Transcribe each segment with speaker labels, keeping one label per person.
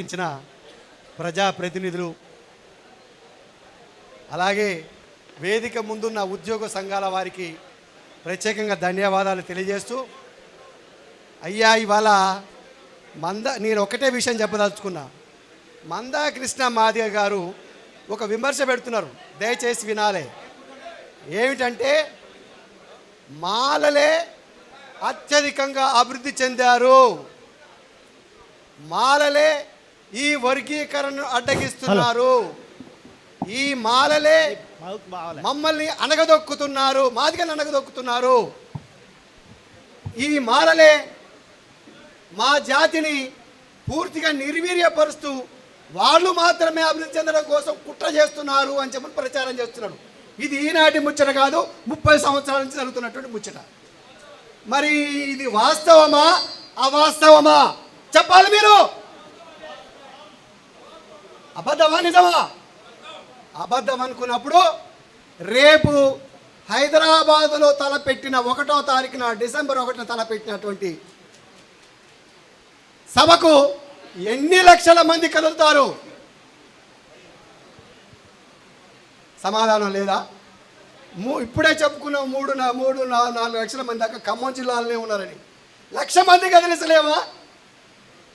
Speaker 1: కల్పించిన ప్రజాప్రతినిధులు, అలాగే వేదిక ముందున్న ఉద్యోగ సంఘాల వారికి ప్రత్యేకంగా ధన్యవాదాలు తెలియజేస్తూ, అయ్యా ఇవాళ నేను ఒకటే విషయం చెప్పదలుచుకున్నా. మందాకృష్ణ మాదిగ గారు ఒక విమర్శ పెడుతున్నారు, దయచేసి వినాలే. ఏమిటంటే మాలలే అత్యధికంగా అభివృద్ధి చెందారు, మాలలే ఈ వర్గీకరణను అడ్డగిస్తున్నారు, ఈ మాలలే మమ్మల్ని అనగదొక్కుతున్నారు, మాదిగని అనగదొక్కుతున్నారు, ఈ మాలలే మా జాతిని పూర్తిగా నిర్వీర్యపరుస్తూ వాళ్ళు మాత్రమే అభివృద్ధి చెందడం కోసం కుట్ర చేస్తున్నారు అని చెప్పి ప్రచారం చేస్తున్నారు. ఇది ఈనాటి ముచ్చట కాదు, 30 సంవత్సరాల నుంచి జరుగుతున్నటువంటి ముచ్చట. మరి ఇది వాస్తవమా అవాస్తవమా చెప్పాలి మీరు. అబద్ధమా నిజమా? అబద్ధం అనుకున్నప్పుడు రేపు హైదరాబాదులో తలపెట్టిన 1వ తారీఖున డిసెంబర్ 1న తలపెట్టినటువంటి సభకు ఎన్ని లక్షల మంది కదులుతారు? సమాధానం లేదా? ఇప్పుడే చెప్పుకున్నాం 3-4 లక్షల మంది దాకా ఖమ్మం జిల్లాలోనే ఉన్నారని. 1,00,000 మంది కదిలిసలేమా?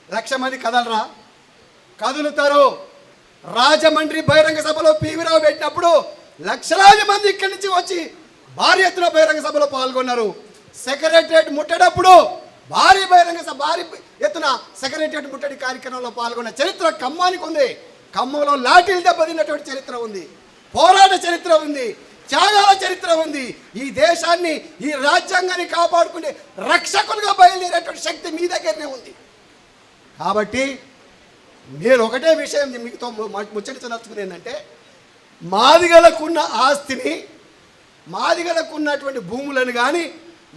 Speaker 1: 1,00,000 మంది కదలరా? కదులుతారు. రాజమండ్రి బహిరంగ సభలో పీవీరావు పెట్టినప్పుడు లక్షలాది మంది ఇక్కడి నుంచి వచ్చి భారీ ఎత్తున బహిరంగ సభలో పాల్గొన్నారు. సెక్రటరియట్ ముట్టడప్పుడు భారీ ఎత్తున సెక్రటరియట్ ముట్టడి కార్యక్రమంలో పాల్గొన్న చరిత్ర ఖమ్మానికి ఉంది. ఖమ్మంలో లాఠీలు దెబ్బతిన్నటువంటి చరిత్ర ఉంది, పోరాట చరిత్ర ఉంది, త్యాగాల చరిత్ర ఉంది. ఈ దేశాన్ని, ఈ రాజ్యాంగాన్ని కాపాడుకునే రక్షకులుగా బయలుదేరేటువంటి శక్తి మీ దగ్గరనే ఉంది. కాబట్టి నేను ఒకటే విషయం మీతో ముచ్చటించదలుచుకుని ఏంటంటే, మాదిగలకున్న ఆస్తిని, మాదిగలకున్నటువంటి భూములను కానీ,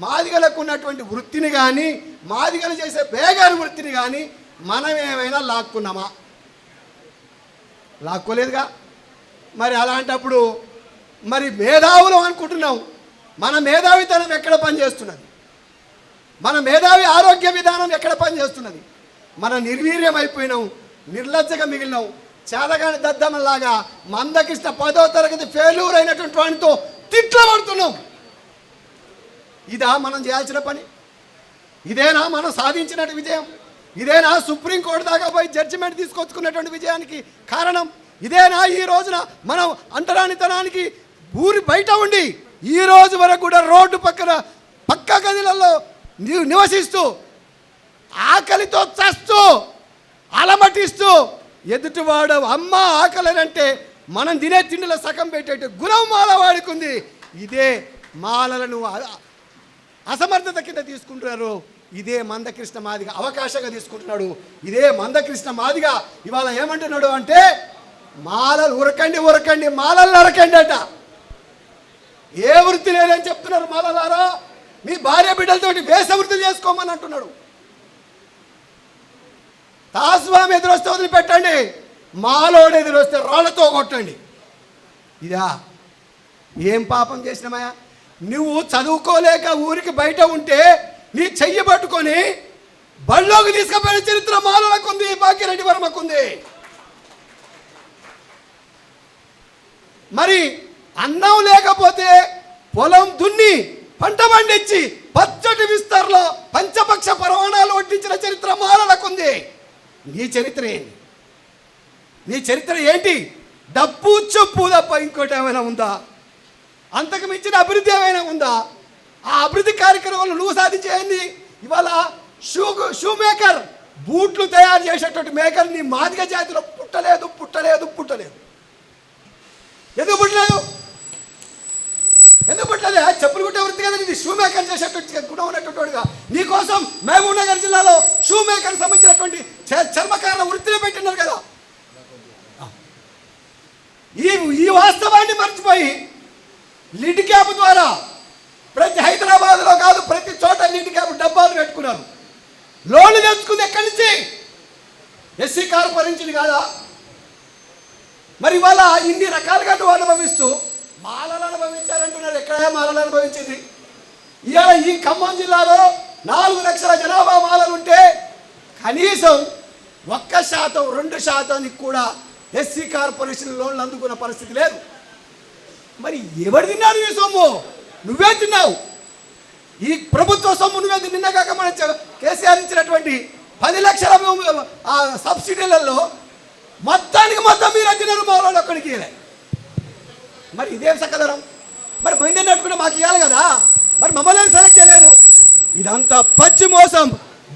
Speaker 1: మాదిగలకున్నటువంటి వృత్తిని కానీ, మాదిగలు చేసే బేగారి వృత్తిని కానీ మనం ఏమైనా లాక్కున్నామా? లాక్కోలేదుగా. మరి అలాంటప్పుడు మరి మేధావులు అనుకుంటున్నాం, మన మేధావితనం ఎక్కడ పనిచేస్తున్నది? మన మేధావి ఆరోగ్య విధానం ఎక్కడ పనిచేస్తున్నది? మన నిర్వీర్యం అయిపోయినాం, నిర్లజ్జగా మిగిలినాం, చేతగాని దద్దమ్మలాగా మందకృష్ణ 10వ తరగతి ఫెయిల్యూర్ అయినటువంటి వాడితో తిట్లబడుతున్నాం. ఇదా మనం చేయాల్సిన పని? ఇదేనా మనం సాధించినట్టు విజయం? ఇదేనా సుప్రీంకోర్టు దాకా పోయి జడ్జిమెంట్ తీసుకొచ్చుకున్నటువంటి విజయానికి కారణం? ఇదేనా ఈ రోజున మనం అంటరానితనానికి ఊరి బయట ఉండి ఈ రోజు వరకు కూడా రోడ్డు పక్క గదిలలో నివసిస్తూ ఆకలితో చస్తూ అలమటిస్తూ ఎదుటివాడు అమ్మ ఆకలినంటే మనం తినే తిండిలో సగం పెట్టేట్టు గుణం మాలవాడికి ఉంది. ఇదే మాలలను అసమర్థత కింద తీసుకుంటున్నారు. ఇదే మందకృష్ణ మాదిగ అవకాశంగా తీసుకుంటున్నాడు. ఇదే మందకృష్ణ మాదిగ ఇవాళ ఏమంటున్నాడు అంటే, మాలలు ఉరకండి మాలలు నరకండి అట. ఏ వృత్తి లేదని చెప్తున్నారు మాలలారా? మీ భార్య బిడ్డలతోటి వేస వృత్తులు చేసుకోమని అంటున్నాడు. తాస్వామి ఎదురొస్తే వదిలిపెట్టండి, మాలోడు ఎదురొస్తే రాళ్లతో కొట్టండి. ఇదా? ఏం పాపం చేసినామయ్యా? నువ్వు చదువుకోలేక ఊరికి బయట ఉంటే నీ చెయ్యి పట్టుకొని బళ్ళోకి తీసుకుపోయిన చరిత్ర మాలలకుంది, భాగ్యరెడ్డి వర్మకుంది. మరి అన్నం లేకపోతే పొలం దున్ని పంట పండించి పచ్చటి విస్తరలో పంచపక్ష పరమాణాలు వడ్డించిన చరిత్ర మాలలకుంది. నీ చరిత్ర ఏంటి? నీ చరిత్ర ఏంటి? డబ్బు చెప్పు తప్ప ఇంకోటి ఏమైనా ఉందా? అంతకు మించిన అభివృద్ధి ఏమైనా ఉందా? ఆ అభివృద్ధి కార్యక్రమాలు నువ్వు సాధించేయండి. ఇవాళ షూ మేకర్, బూట్లు తయారు చేసేటువంటి మేకర్ నీ మాదిగ జాతిలో పుట్టలేదు. ఎందుకు పుట్టలేదు? చెప్పులు కుట్టే వృత్తి కదా ఇది. షూ మేకర్ చేసేటువంటి గుణం ఉన్నటువంటిగా నీకోసం మహబూబ్ నగర్ జిల్లాలో షూ మేకర్ సంబంధించినటువంటి చర్మకారుల వృత్తిని పెట్టినారు కదా. ఈ వాస్తవాన్ని మర్చిపోయి లిడ్ క్యాప్ ద్వారా ప్రతి హైదరాబాద్లో కాదు ప్రతి చోట లిడ్ క్యాప్ డబ్బాలు పెట్టుకున్నారు. లోన్లు తెచ్చుకుంది ఎక్కడి నుంచి? ఎస్సీ కార్పొరేషన్ కాదా? మరి ఇవాళ ఇన్ని రకాలుగా నువ్వు అనుభవిస్తూ మాలలు అనుభవించారంటున్నారు. ఎక్కడ మాలలు అనుభవించింది? ఇవాళ ఈ ఖమ్మం జిల్లాలో 4 లక్షల జనాభా మాలలు ఉంటే కనీసం 1% 2% కూడా ఎస్సీ కార్పొరేషన్ లోన్లు అందుకున్న పరిస్థితి లేదు. మరి ఎవరు తిన్నారు ఈ సొమ్ము? నువ్వే తిన్నావు. ఈ ప్రభుత్వ సొమ్ము నువ్వే నిన్నగాక మన కేసీఆర్ ఇచ్చినటువంటి 10 లక్షల ఆ సబ్సిడీలలో మొత్తానికి మొత్తం మీరే తిన్నారు, మా వాళ్ళు ఒక్కడికి. మరి ఇదేం సకదరం? మరి పోయిందని నట్టుకుంటే మాకు ఇవ్వాలి కదా, మరి మమ్మల్ని సెలెక్ట్ చేయలేదు. ఇదంతా పచ్చి మోసం,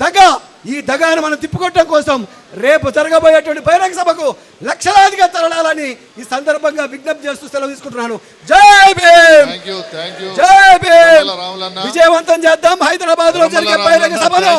Speaker 1: దగ. ఈ దగాను మనం తిప్పుకోవటం కోసం రేపు జరగబోయేటువంటి బహిరంగ సభకు లక్షలాదిగా తరలాలని ఈ సందర్భంగా విజ్ఞప్తి చేస్తూ సెలవు తీసుకుంటున్నాను. జై భీమ్, జై భీమ్. విజయవంతం చేద్దాం హైదరాబాద్ లో జరిగే బహిరంగ సభను.